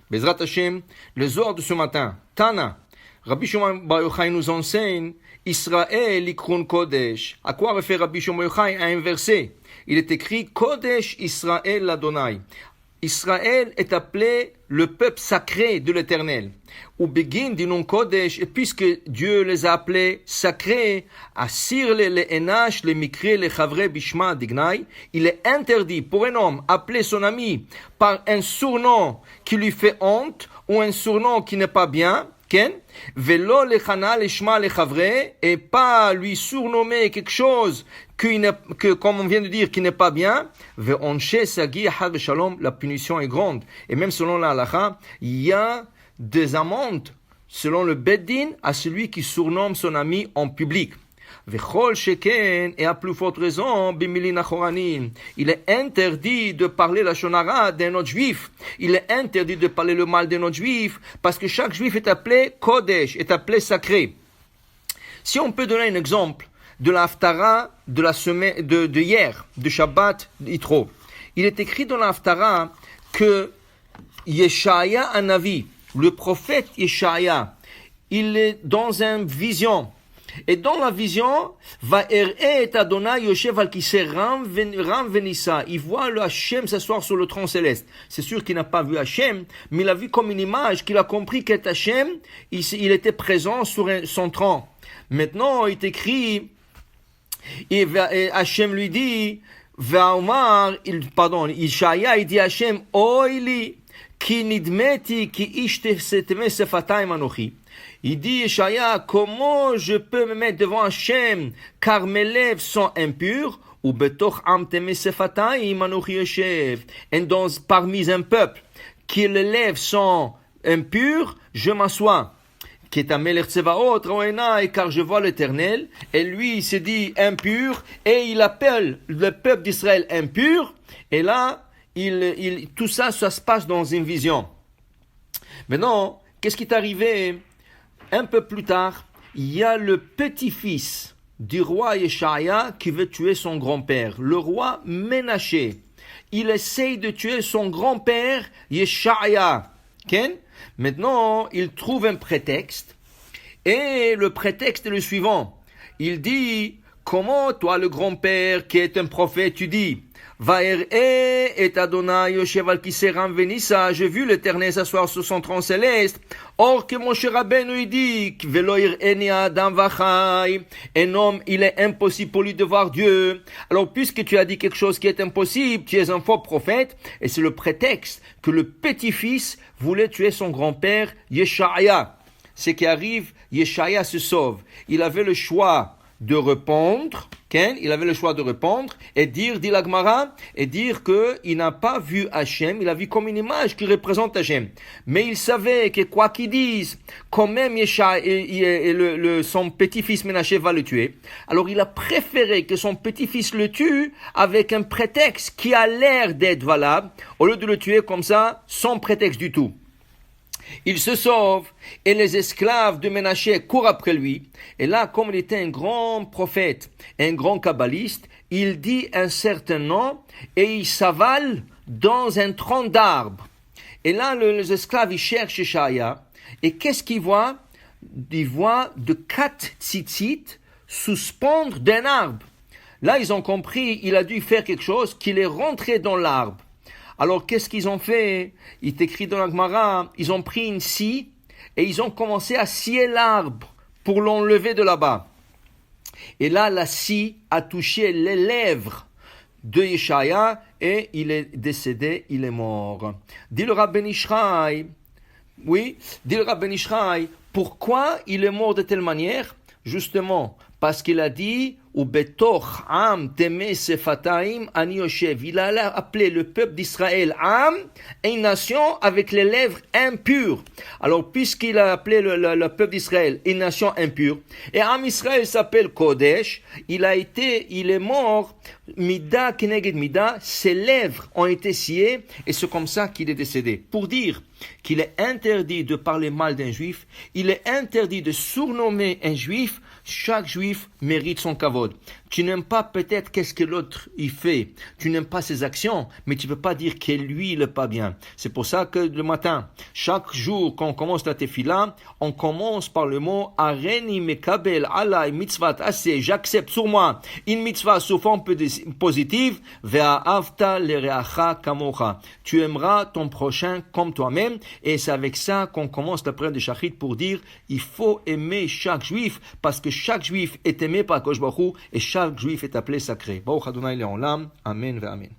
Bezrat Hashem, le Zohar de ce matin, Tana, Rabbi Shimon Bar Yochai nous enseigne Israël Ikron Kodesh. À quoi réfère Rabbi Shimon Bar Yochai? À un verset. Il est écrit Kodesh Israël Adonai. Israël est appelé le peuple sacré de l'Éternel. Ou begin du nom Kodesh, et puisque Dieu les a appelés sacrés, Asir les Enash, les Mikre, les Chavre, Bishma, Dignai, il est interdit pour un homme appeler son ami par un surnom qui lui fait honte ou un surnom qui n'est pas bien, Velo lechana leshma lechavre, et pas lui surnommer quelque chose que comme on vient de dire, qui n'est pas bien. Ve'onshe sagi had shalom, la punition est grande. Et même selon la halakha, il y a des amendes selon le beddin à celui qui surnomme son ami en public. Vechol sheken, et à plus forte raison, bimilin achoranin. Il est interdit de parler la shonara d'un autre juif. Il est interdit de parler le mal d'un autre juif, parce que chaque juif est appelé kodesh, est appelé sacré. Si on peut donner un exemple de la haftara de la semaine de hier, de Shabbat Yitro. Il est écrit dans la haftara que Yeshaya Hanavi, le prophète Yeshaya, il est dans une vision. Et dans la vision, va et Adonai Yoshev al Kiseh Ram Venissa. Il voit le Hachem s'asseoir sur le trône céleste. C'est sûr qu'il n'a pas vu Hachem, mais il a vu comme une image, qu'il a compris qu'être Hachem, il était présent sur son trône. Maintenant, il est écrit, et Hachem lui dit, Ishaya, il dit Hachem, Oili, ki nidmeti, ki ishte seteme sefatayim anochi. Il dit, Yeshaya, comment je peux me mettre devant Hachem, car mes lèvres sont impures, ou betoch am teme sefatayim anochi yoshev. Et parmi un peuple, qui les lèvres sont impures, je m'assois. Qui est un Melech Tsevaot, car je vois l'Éternel, et lui, il s'est dit impur, et il appelle le peuple d'Israël impur, et là, tout ça, ça se passe dans une vision. Maintenant, qu'est-ce qui est arrivé? Un peu plus tard, il y a le petit-fils du roi Yeshaya qui veut tuer son grand-père, le roi Ménaché. Il essaye de tuer son grand-père Yeshaya. Maintenant, il trouve un prétexte, et le prétexte est le suivant. Il dit, comment toi, le grand-père qui est un prophète, tu dis, Va'er'e et Adonai Yoshev al Kiseh Ram Venissa, j'ai vu l'Éternel s'asseoir sur son trône céleste. Or que Moshe Rabbeinu il dit, Velo ir'eni adam vachai, un homme, il est impossible pour lui de voir Dieu. Alors puisque tu as dit quelque chose qui est impossible, tu es un faux prophète, et c'est le prétexte que le petit-fils voulait tuer son grand-père Yeshaya. Ce qui arrive, Yeshaya se sauve. Il avait le choix de répondre, il avait le choix de répondre et dire, dit la Gemara, et dire qu'il n'a pas vu Hachem, il a vu comme une image qui représente Hachem. Mais il savait que quoi qu'il dise, quand même son petit-fils Ménaché va le tuer. Alors il a préféré que son petit-fils le tue avec un prétexte qui a l'air d'être valable, au lieu de le tuer comme ça, sans prétexte du tout. Il se sauve et les esclaves de Ménaché courent après lui. Et là, comme il était un grand prophète, un grand kabbaliste, il dit un certain nom et il s'avale dans un tronc d'arbre. Et là, les esclaves, ils cherchent Yeshaya. Et qu'est-ce qu'ils voient? Ils voient de 4 tzitzit suspendre d'un arbre. Là, ils ont compris, il a dû faire quelque chose, qu'il est rentré dans l'arbre. Alors, qu'est-ce qu'ils ont fait? Il est écrit dans la Gemara, ils ont pris une scie et ils ont commencé à scier l'arbre pour l'enlever de là-bas. Et là, la scie a touché les lèvres de Yeshaya et il est décédé, il est mort. Dit le Rav Ben Ishraï, pourquoi il est mort de telle manière? Justement, parce qu'il a dit, ou betoch am teme sefataim ani yoshev. Il a appelé le peuple d'Israël am, une nation avec les lèvres impures. Alors, puisqu'il a appelé le peuple d'Israël une nation impure, et am Israël s'appelle Kodesh, il est mort, mida keneged mida, ses lèvres ont été sciées, et c'est comme ça qu'il est décédé. Pour dire qu'il est interdit de parler mal d'un juif, il est interdit de surnommer un juif, chaque juif mérite son kavod. kavod. Tu n'aimes pas peut-être qu'est-ce que l'autre il fait. Tu n'aimes pas ses actions, mais tu peux pas dire que lui il est pas bien. C'est pour ça que le matin, chaque jour quand on commence la tefila, on commence par le mot Areni mekabel alay mitzvat aseh. J'accepte sur moi une mitzvah sous forme positive. Ve'ahavta lereacha kamocha. Tu aimeras ton prochain comme toi-même. Et c'est avec ça qu'on commence la prière de Shachrit pour dire il faut aimer chaque juif parce que chaque juif est aimé par Kosh Baruch Hu et chaque juif est appelé sacré. Baruch Adonai Le'olam. Amen ve Amen.